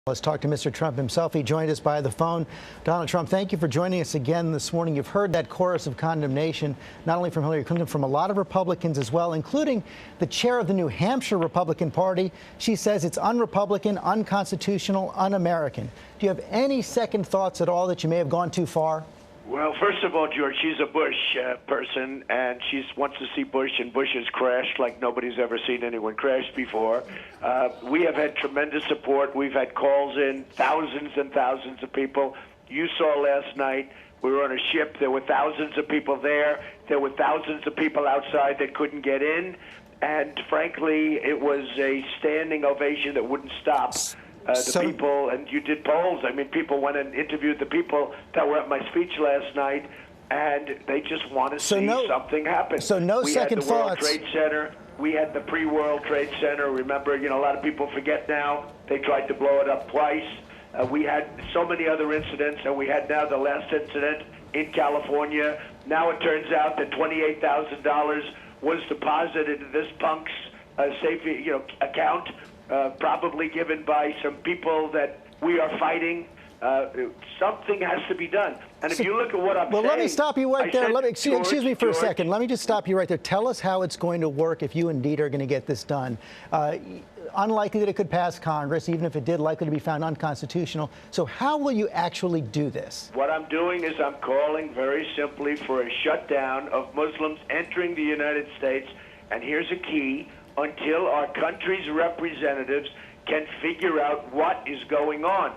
Let's talk to Mr. Trump himself. He joined us by the phone. Donald Trump, thank you for joining us again this morning. You've heard that chorus of condemnation, not only from Hillary Clinton, from a lot of Republicans as well, including the chair of the New Hampshire Republican Party. She says it's un-Republican, unconstitutional, un-American. Do you have any second thoughts at all that you may have gone too far? Well, first of all, George, she's a Bush person, and she wants to see Bush, and Bush has crashed like nobody's ever seen anyone crash before. We have had tremendous support. We've had calls in, thousands and thousands of people. You saw last night, we were on a ship. There were thousands of people there. There were thousands of people outside that couldn't get in. And frankly, it was a standing ovation that wouldn't stop. People, and you did polls. I mean, people went and interviewed the people that were at my speech last night, and they just want to see something happen. So no second thoughts. We had the World Trade Center. We had the pre-World Trade Center. Remember, a lot of people forget now. They tried to blow it up twice. We had so many other incidents, and we had now the last incident in California. Now it turns out that $28,000 was deposited into this punk's safety, account. Probably given by some people that we are fighting. Something has to be done. And if you look at what I'm saying... Well, let me stop you right there. Excuse me for a second. Let me just stop you right there. Tell us how it's going to work if you indeed are going to get this done. Unlikely that it could pass Congress, even if it did, likely to be found unconstitutional. So how will you actually do this? What I'm doing is I'm calling very simply for a shutdown of Muslims entering the United States. And here's a key. Until our country's representatives can figure out what is going on.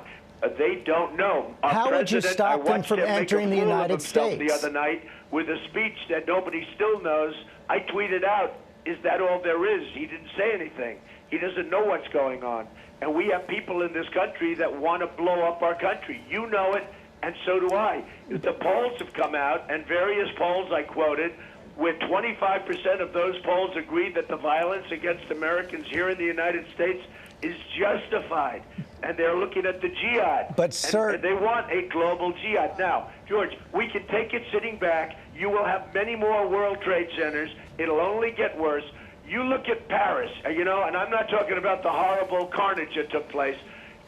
They don't know. How would you stop them from entering the United States? The other night with a speech that nobody still knows. I tweeted out, is that all there is? He didn't say anything. He doesn't know what's going on. And we have people in this country that want to blow up our country. You know it, and so do I. The polls have come out, and various polls I quoted, where 25% of those polls agree that the violence against Americans here in the United States is justified. And they're looking at the jihad. But, sir... And they want a global jihad. Now, George, we can take it sitting back. You will have many more World Trade Centers. It'll only get worse. You look at Paris, and I'm not talking about the horrible carnage that took place.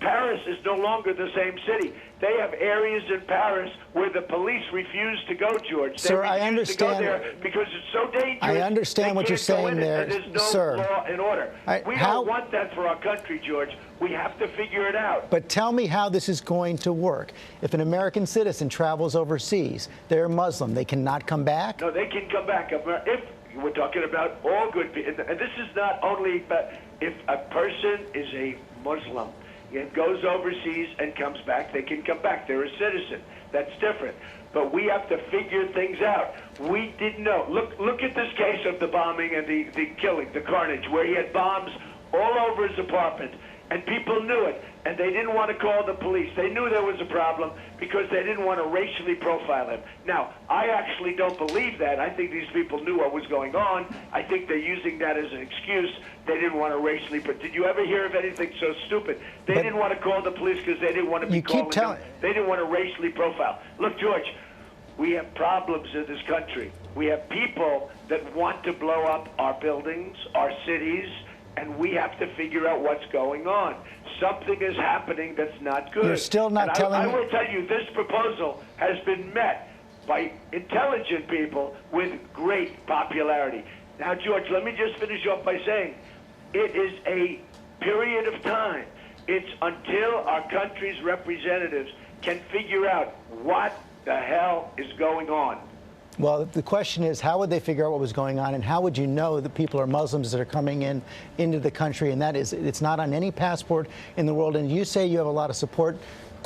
Paris is no longer the same city. They have areas in Paris where the police refuse to go, George. Sir, I understand. To go there because it's so dangerous. I understand what you're saying there, and there's no sir. law and order. We don't want that for our country, George. We have to figure it out. But tell me how this is going to work. If an American citizen travels overseas, they're Muslim, they cannot come back? No, they can come back. If we're talking about all good people, and this is not only, but if a person is a Muslim, it goes overseas and comes back, they can come back. They're a citizen. That's different. But we have to figure things out. We didn't know. Look at this case of the bombing and the killing, the carnage, where he had bombs all over his apartment, and people knew it, and they didn't want to call the police. They knew there was a problem because they didn't want to racially profile him. Now, I actually don't believe that. I think these people knew what was going on. I think they're using that as an excuse. They didn't want to racially. But did you ever hear of anything so stupid? They didn't want to call the police because they didn't want to be calling them. They didn't want to racially profile. Look, George, we have problems in this country. We have people that want to blow up our buildings, our cities, and we have to figure out what's going on. Something is happening that's not good. You're still not telling me. I will tell you, this proposal has been met by intelligent people with great popularity. Now, George, let me just finish off by saying it is a period of time. It's until our country's representatives can figure out what the hell is going on. Well, the question is, how would they figure out what was going on, and how would you know that people are Muslims that are coming into the country? And that is, it's not on any passport in the world. And you say you have a lot of support.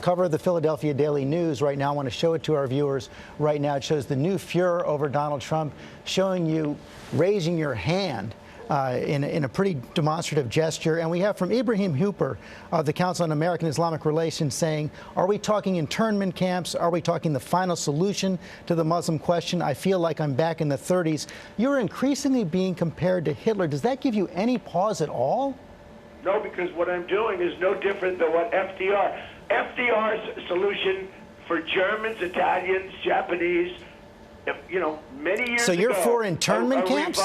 Cover of the Philadelphia Daily News right now. I want to show it to our viewers right now. It shows the new furor over Donald Trump, showing you raising your hand in a pretty demonstrative gesture. And we have from Ibrahim Hooper of the Council on American Islamic Relations saying, are we talking internment camps? Are we talking the final solution to the Muslim question? I feel like I'm back in the 30s. You're increasingly being compared to Hitler. Does that give you any pause at all? No, because what I'm doing is no different than what FDR's solution for Germans, Italians, Japanese, many years ago. So you're for internment camps?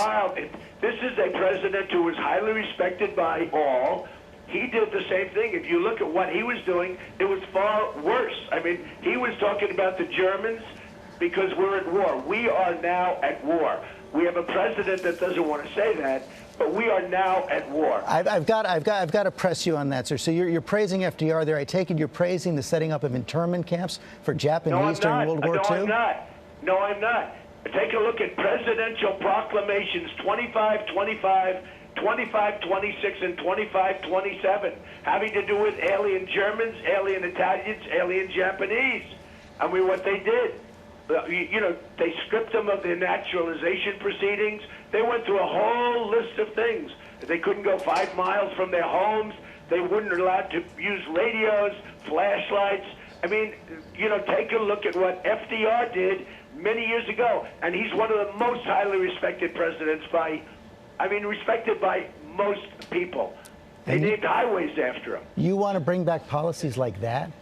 This is a president who was highly respected by all. he did the same thing. If you look at what he was doing, it was far worse. I mean, he was talking about the Germans because we're at war. We are now at war. We have a president that doesn't want to say that, but we are now at war. I've got to press you on that, sir. So you're praising FDR there. I take it you're praising the setting up of internment camps for Japanese during World War II? No, I'm not. No, I'm not. Take a look at presidential proclamations 25-25, 25-26, and 25-27, having to do with alien Germans, alien Italians, alien Japanese. I mean, what they did. You know, they stripped them of their naturalization proceedings. They went through a whole list of things. They couldn't go 5 miles from their homes. They weren't allowed to use radios, flashlights. I mean, you know, take a look at what FDR did many years ago. And he's one of the most highly respected presidents respected by most people. They named highways after him. You want to bring back policies like that?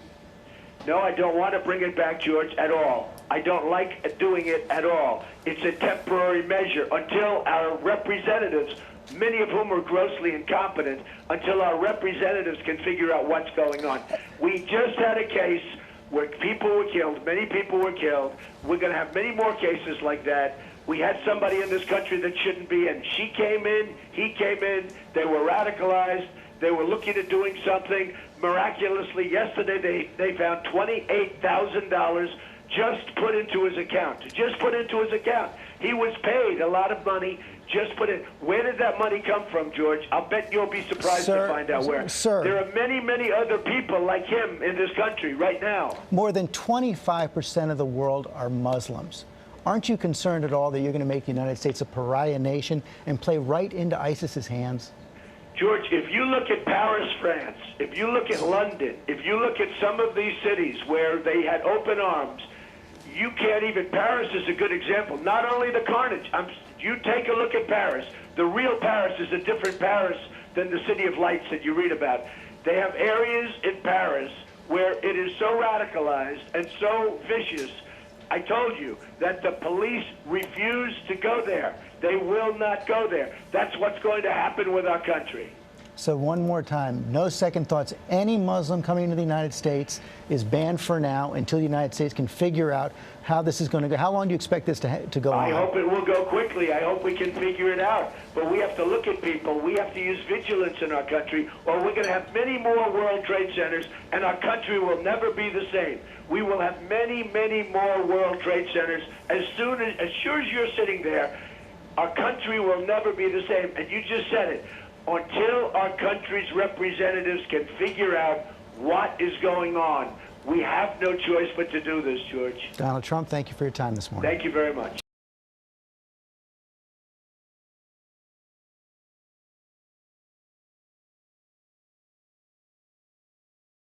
No, I don't want to bring it back, George, at all. I don't like doing it at all. It's a temporary measure until our representatives, many of whom are grossly incompetent, until our representatives can figure out what's going on. We just had a case where people were killed, many people were killed. We're going to have many more cases like that. We had somebody in this country that shouldn't be, and she came in, he came in, they were radicalized, they were looking at doing something. Miraculously, yesterday they found $28,000 just put into his account. Just put into his account. He was paid a lot of money. Just put it. Where did that money come from, George? I'll bet you'll be surprised to find out where. Sir, there are many, many other people like him in this country right now. More than 25% of the world are Muslims. Aren't you concerned at all that you're going to make the United States a pariah nation and play right into ISIS's hands? George, if you look at Paris, France, if you look at London, if you look at some of these cities where they had open arms, you can't even. Paris is a good example. Not only the carnage. You take a look at Paris. The real Paris is a different Paris than the City of Lights that you read about. They have areas in Paris where it is so radicalized and so vicious. I told you that the police refuse to go there. They will not go there. That's what's going to happen with our country. So one more time, no second thoughts. Any Muslim coming into the United States is banned for now until the United States can figure out how this is going to go. How long do you expect this to go on? I hope it will go quickly. I hope we can figure it out. But we have to look at people. We have to use vigilance in our country, or we're going to have many more World Trade Centers, and our country will never be the same. We will have many, many more World Trade Centers. As sure as you're sitting there, our country will never be the same. And you just said it. Until our country's representatives can figure out what is going on, we have no choice but to do this, George. Donald Trump, thank you for your time this morning. Thank you very much.